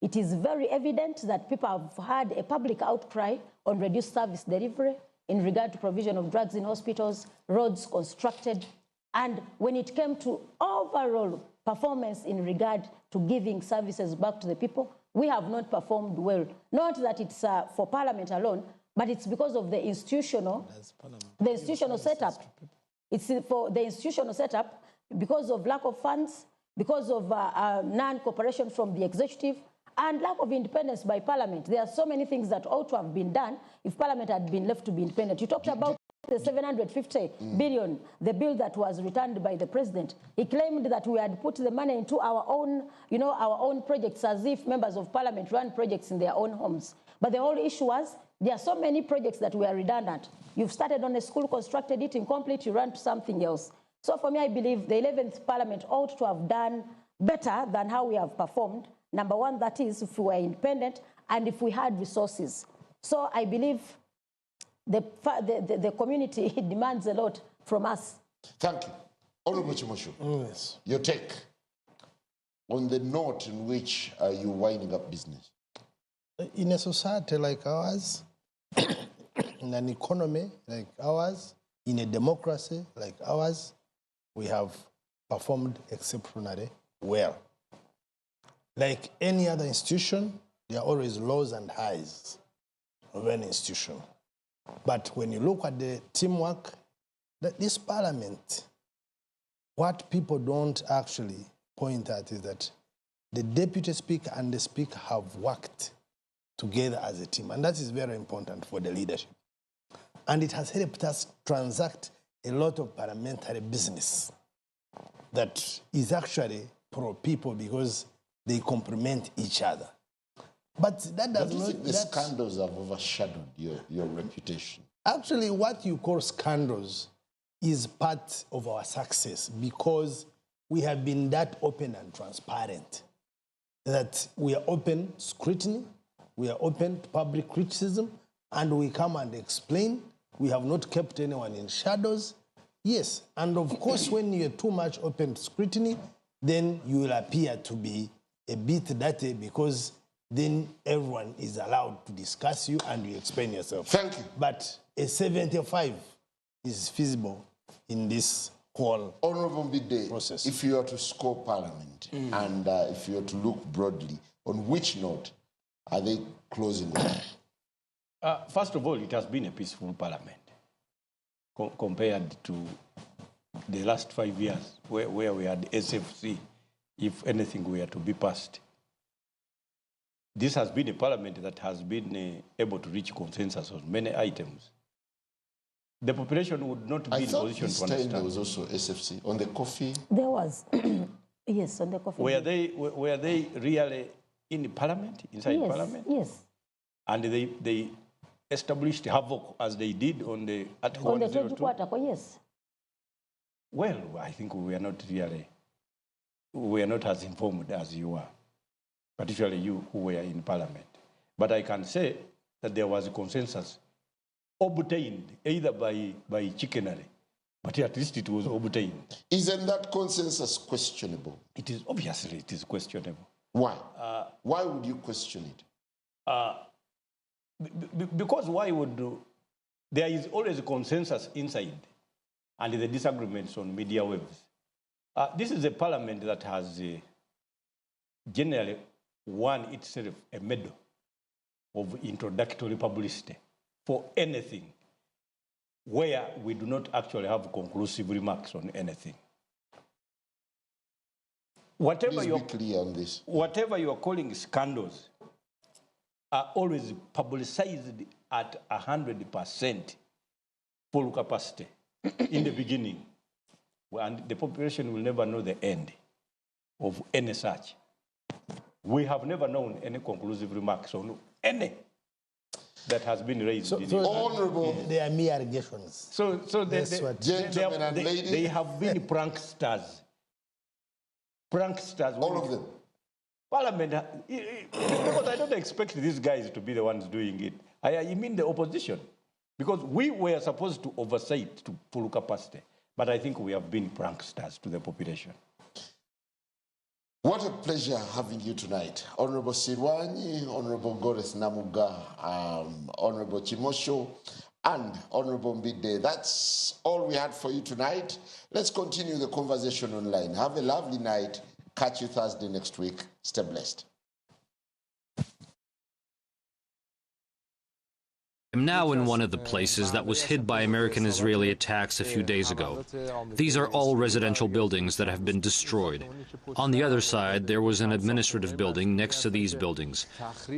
It is very evident that people have had a public outcry on reduced service delivery in regard to provision of drugs in hospitals, roads constructed, and when it came to overall performance in regard to giving services back to the people, we have not performed well. Not that it's for Parliament alone, but it's because of the institutional setup. It's for the institutional setup because of lack of funds, because of non-cooperation from the executive, and lack of independence by Parliament. There are so many things that ought to have been done if Parliament had been left to be independent. You talked about the 750 billion, the bill that was returned by the president. He claimed that we had put the money into our own, our own projects, as if members of Parliament run projects in their own homes. But the whole issue was there are so many projects that were redundant. You've started on a school, constructed it incomplete, you ran to something else. So for me, I believe the 11th Parliament ought to have done better than how we have performed. Number one, that is, if we were independent and if we had resources. So I believe the community demands a lot from us. Thank you. Honorable Chimosho, yes. Your take on the note in which you're winding up business? In a society like ours, in an economy like ours, in a democracy like ours, we have performed exceptionally well. Like any other institution, there are always lows and highs of any institution. But when you look at the teamwork, that this parliament, what people don't actually point at is that the deputy speaker and the speaker have worked together as a team. And that is very important for the leadership. And it has helped us transact a lot of parliamentary business that is actually pro-people because they complement each other. But that does not... The scandals have overshadowed your reputation. Actually, what you call scandals is part of our success because we have been that open and transparent, that we are open scrutiny, we are open to public criticism, and we come and explain. We have not kept anyone in shadows. Yes, and of course, when you are too much open scrutiny, then you will appear to be a bit dirty because then everyone is allowed to discuss you and you explain yourself. Thank you. But a 75 is feasible in this whole Honorable Mbide, process. If you are to score Parliament and if you are to look broadly, on which note are they closing with? First of all, it has been a peaceful Parliament compared to the last 5 years where we had SFC, if anything were to be passed. This has been a Parliament that has been able to reach consensus on many items. The population would not be in a position to understand. There was also SFC on the coffee. There was, yes, on the coffee. Were they really in the Parliament, inside Parliament? Yes. And they established havoc as they did on the Article 102? Yes. Well, I think we are not as informed as you are, particularly you who were in Parliament. But I can say that there was a consensus obtained either by chicanery, but at least it was obtained. Isn't that consensus questionable? It is, obviously it is questionable. Why? Why would you question it? Because why would there is always a consensus inside and the disagreements on media waves. This is a Parliament that has generally won itself a medal of introductory publicity for anything where we do not actually have conclusive remarks on anything. Whatever Please be clear on this. Whatever you are calling scandals are always publicized at 100% full capacity in the beginning, and the population will never know the end of any such. We have never known any conclusive remarks on any that has been raised. Honorable. They are mere allegations. Gentlemen and ladies. They have been pranksters. Pranksters. All of them. Parliament, because I don't expect these guys to be the ones doing it. I mean the opposition. Because we were supposed to oversight to full capacity. But I think we have been pranksters to the population. What a pleasure having you tonight. Honorable Sirwanyi, Honorable Goris Namuga, Honorable Chimosho, and Honorable Mbide. That's all we had for you tonight. Let's continue the conversation online. Have a lovely night. Catch you Thursday next week. Stay blessed. I'm now in one of the places that was hit by American-Israeli attacks a few days ago. These are all residential buildings that have been destroyed. On the other side, there was an administrative building next to these buildings.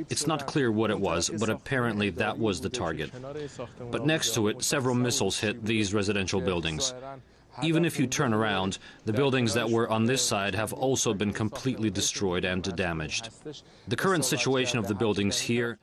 It's not clear what it was, but apparently that was the target. But next to it, several missiles hit these residential buildings. Even if you turn around, the buildings that were on this side have also been completely destroyed and damaged. The current situation of the buildings here